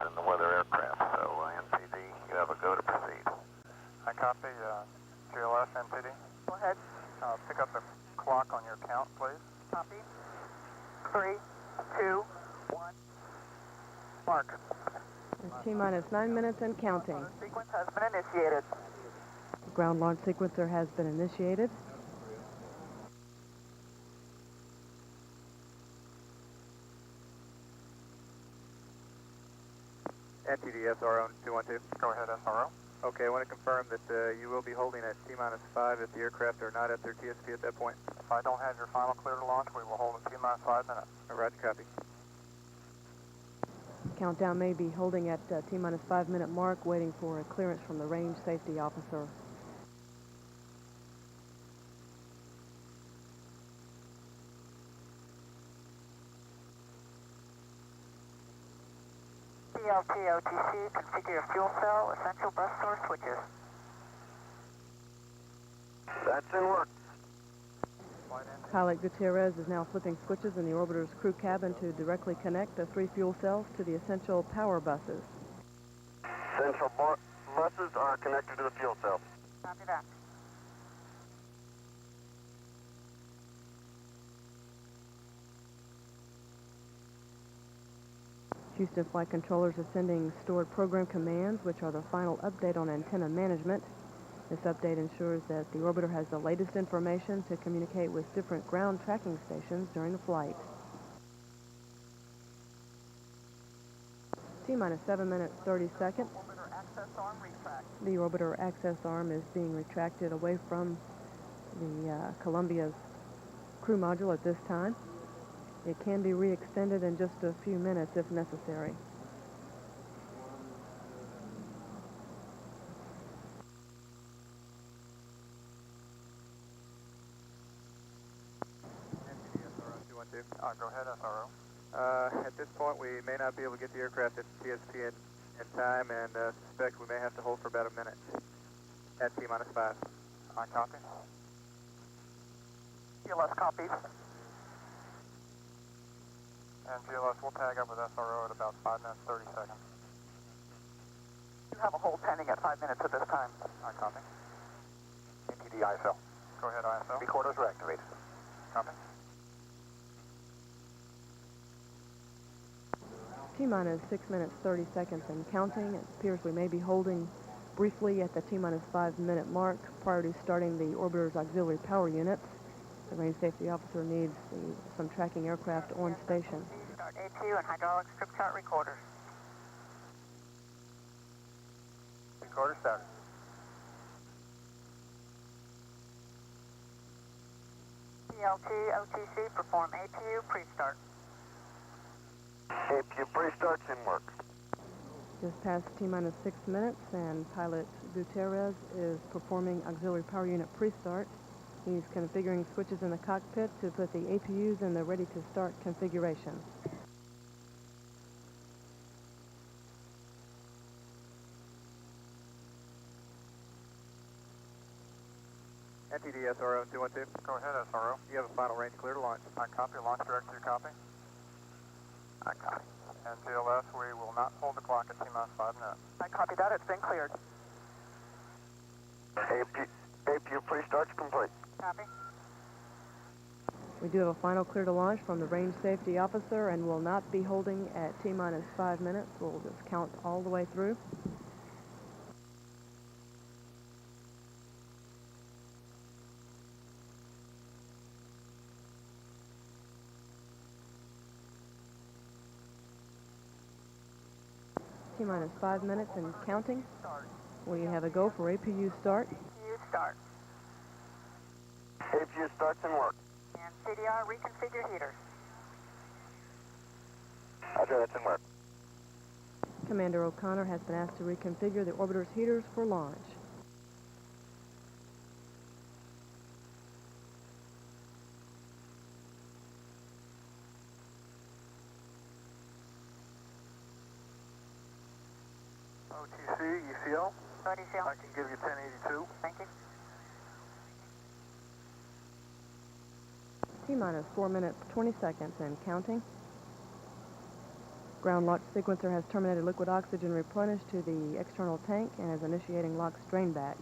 in the weather aircraft, so NCD, you have a go to proceed. I copy, GLS NCD. Go ahead. Pick up the clock on your count, please. Copy. 3, 2, 1. Mark. T-minus 9 minutes and counting. Sequence has been initiated. The ground launch sequencer has been initiated. NTD SRO 212. Go ahead, SRO. Okay, I want to confirm that you will be holding at T-minus 5 if the aircraft are not at their TSP at that point. If I don't have your final clear to launch, we will hold at T-minus 5 minutes. Roger, copy. Countdown may be holding at T-minus 5 minute mark, waiting for a clearance from the range safety officer. CLT OTC, configure fuel cell, essential bus source switches. That's in work. Pilot Gutierrez is now flipping switches in the orbiter's crew cabin to directly connect the 3 fuel cells to the essential power buses. Central buses are connected to the fuel cell. Copy that. Houston Flight Controllers are sending stored program commands, which are the final update on antenna management. This update ensures that the orbiter has the latest information to communicate with different ground tracking stations during the flight. T-minus 7 minutes, 30 seconds. Orbiter access arm retract. The orbiter access arm is being retracted away from the Columbia's crew module at this time. It can be re-extended in just a few minutes if necessary. Go ahead, SRO. At this point, we may not be able to get the aircraft at TSP in time, and suspect we may have to hold for about a minute at T-minus 5. I copy. GLS copies. And GLS will tag up with SRO at about 5 minutes, 30 seconds. You have a hold pending at 5 minutes at this time. I copy. NTD ISO. Go ahead, ISO. Recorders are activated. Copy. T-minus 6 minutes, 30 seconds and counting. It appears we may be holding briefly at the T-minus 5 minute mark prior to starting the orbiter's auxiliary power units. The range safety officer needs some tracking aircraft on station. Start APU and hydraulic strip chart recorders. Recorder started. CLT OTC, perform APU pre-start. APU pre-start's in work. Just past T-minus 6 minutes, and pilot Gutierrez is performing auxiliary power unit pre-start. He's configuring switches in the cockpit to put the APUs in the ready-to-start configuration. NTD SRO 212. Go ahead, SRO. You have a final range clear to launch. I copy. Launch director, copy. I copy. And GLS, we will not hold the clock at T-minus 5 minutes. I copy that. It's been cleared. APU pre-start's complete. Copy. We do have a final clear to launch from the range safety officer and will not be holding at T-minus 5 minutes. We'll just count all the way through. T-minus 5 minutes and counting. We have a go for APU start. APU start. APU start's in work. And CDR reconfigure heaters. Roger, that's in work. Commander O'Connor has been asked to reconfigure the orbiter's heaters for launch. OTC, ECL. Ready, CL. I can give you 1082. Thank you. T-minus 4 minutes, 20 seconds and counting. Ground launch sequencer has terminated liquid oxygen replenish to the external tank and is initiating LOX drain back.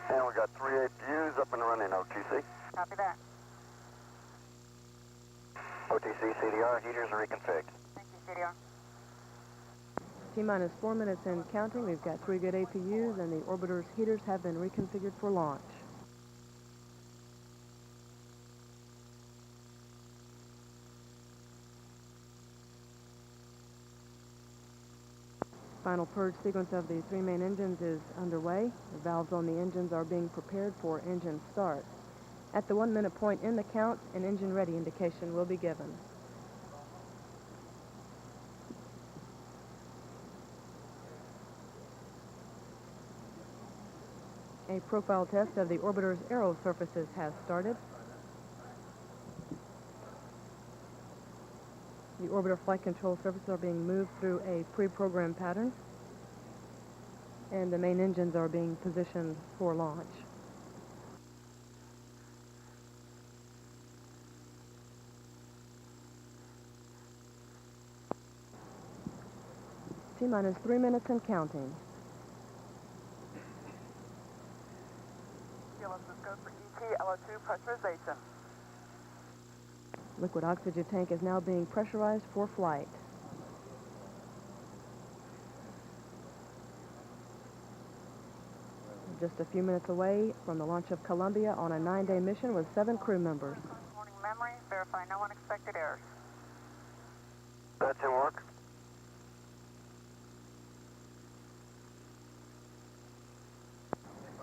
And we got 3 APUs up and running, OTC. Copy that. OTC CDR, heaters are reconfigured. Thank you, CDR. T-minus 4 minutes and counting. We've got 3 good APUs, and the orbiter's heaters have been reconfigured for launch. Final purge sequence of the 3 main engines is underway. The valves on the engines are being prepared for engine start. At the 1 minute point in the count, an engine ready indication will be given. A profile test of the orbiter's aero surfaces has started. The orbiter flight control surfaces are being moved through a pre-programmed pattern, and the main engines are being positioned for launch. T-minus 3 minutes and counting. Let's go for ET LO2 pressurization. Liquid oxygen tank is now being pressurized for flight. Just a few minutes away from the launch of Columbia on a 9-day mission with 7 crew members. Morning memory, verify no unexpected errors. That's in work.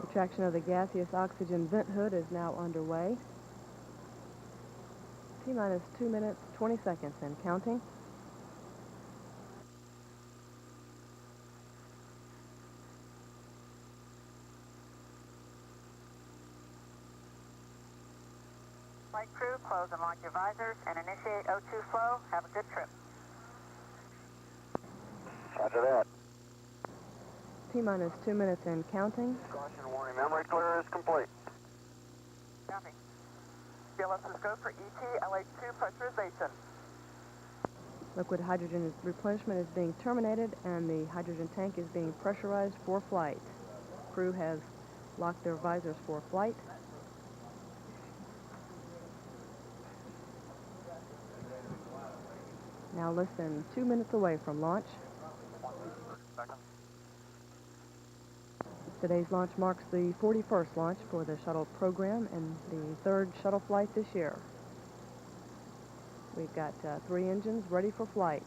Retraction of the gaseous oxygen vent hood is now underway. T-minus 2 minutes, 20 seconds and counting. Flight crew, close and lock your visors and initiate O2 flow. Have a good trip. Roger that. T-minus 2 minutes and counting. Caution warning, memory clear is complete. Copy. Let's go for ET LH2 pressurization. Liquid hydrogen replenishment is being terminated, and the hydrogen tank is being pressurized for flight. Crew has locked their visors for flight. Now less than 2 minutes away from launch. Today's launch marks the 41st launch for the shuttle program and the 3rd shuttle flight this year. We've got 3 engines ready for flight.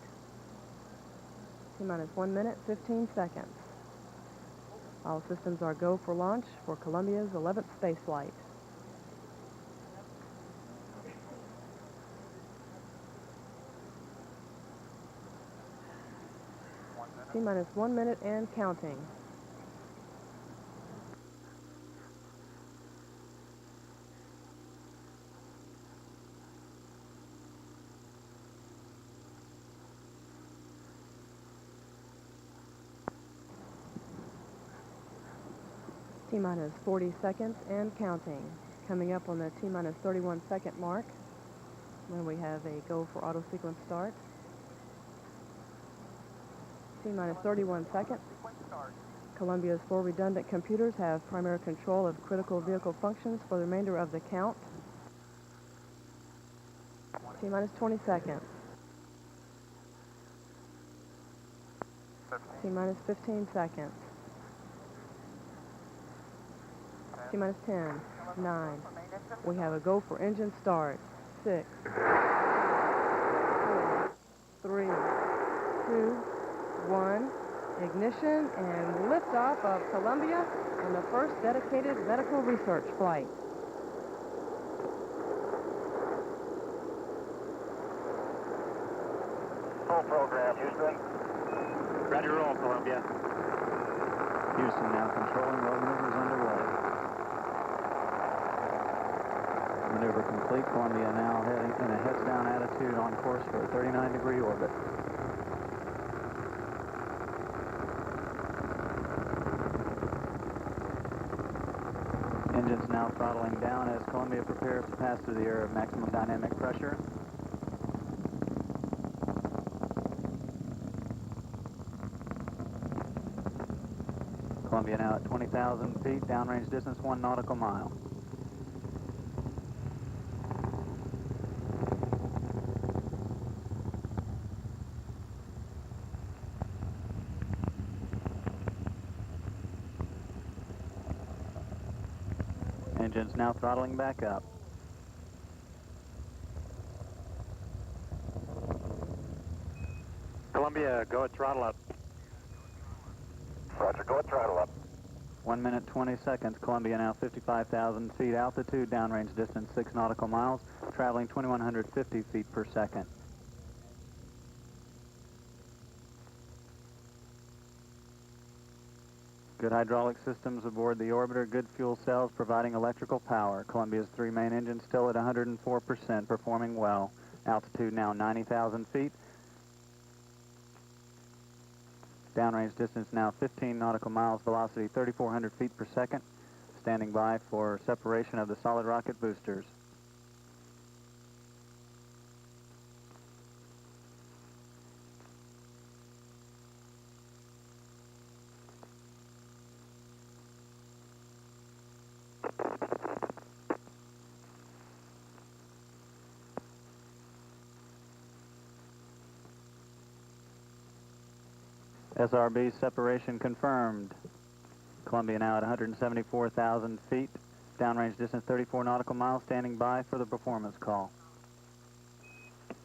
T-minus 1 minute, 15 seconds. All systems are go for launch for Columbia's 11th space flight. T-minus 1 minute and counting. T-minus 40 seconds and counting. Coming up on the T-minus 31 second mark when we have a go for auto sequence start. T-minus 31 seconds. Columbia's 4 redundant computers have primary control of critical vehicle functions for the remainder of the count. T-minus 20 seconds. T-minus 15 seconds. T-minus 10, 9. We have a go for engine start. 6, 4, 3, 2, 1. Ignition and liftoff of Columbia on the first dedicated medical research flight. Full program, Houston. Ready to roll, Columbia. Houston now controlling low maneuvers underway. Maneuver complete. Columbia now heading in a heads-down attitude on course for a 39-degree orbit. Engines now throttling down as Columbia prepares to pass through the area of maximum dynamic pressure. Columbia now at 20,000 feet, downrange distance 1 nautical mile. Engines now throttling back up. Columbia, go at throttle up. Roger, go at throttle up. 1 minute 20 seconds. Columbia now 55,000 feet altitude, downrange distance 6 nautical miles, traveling 2,150 feet per second. Good hydraulic systems aboard the orbiter, good fuel cells providing electrical power. Columbia's 3 main engines still at 104%, performing well. Altitude now 90,000 feet. Downrange distance now 15 nautical miles, velocity 3,400 feet per second. Standing by for separation of the solid rocket boosters. SRB separation confirmed. Columbia now at 174,000 feet. Downrange distance 34 nautical miles, standing by for the performance call.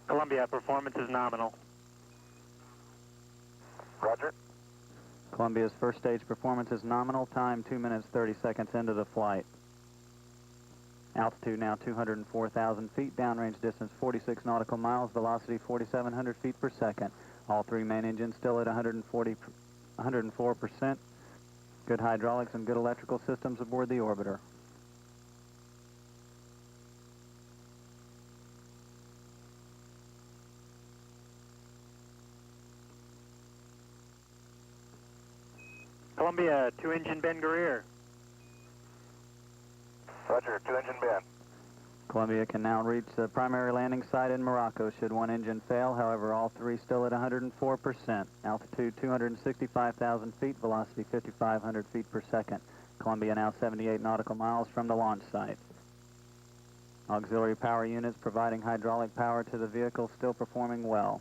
Columbia, performance is nominal. Roger. Columbia's first stage performance is nominal, time 2 minutes 30 seconds into the flight. Altitude now 204,000 feet, downrange distance 46 nautical miles, velocity 4,700 feet per second. All 3 main engines still at 104%. Good hydraulics and good electrical systems aboard the orbiter. Columbia, 2-engine Ben Guerrier. Roger, 2-engine Ben. Columbia can now reach the primary landing site in Morocco should 1 engine fail. However, all 3 still at 104%. Altitude 265,000 feet, velocity 5,500 feet per second. Columbia now 78 nautical miles from the launch site. Auxiliary power units providing hydraulic power to the vehicle still performing well.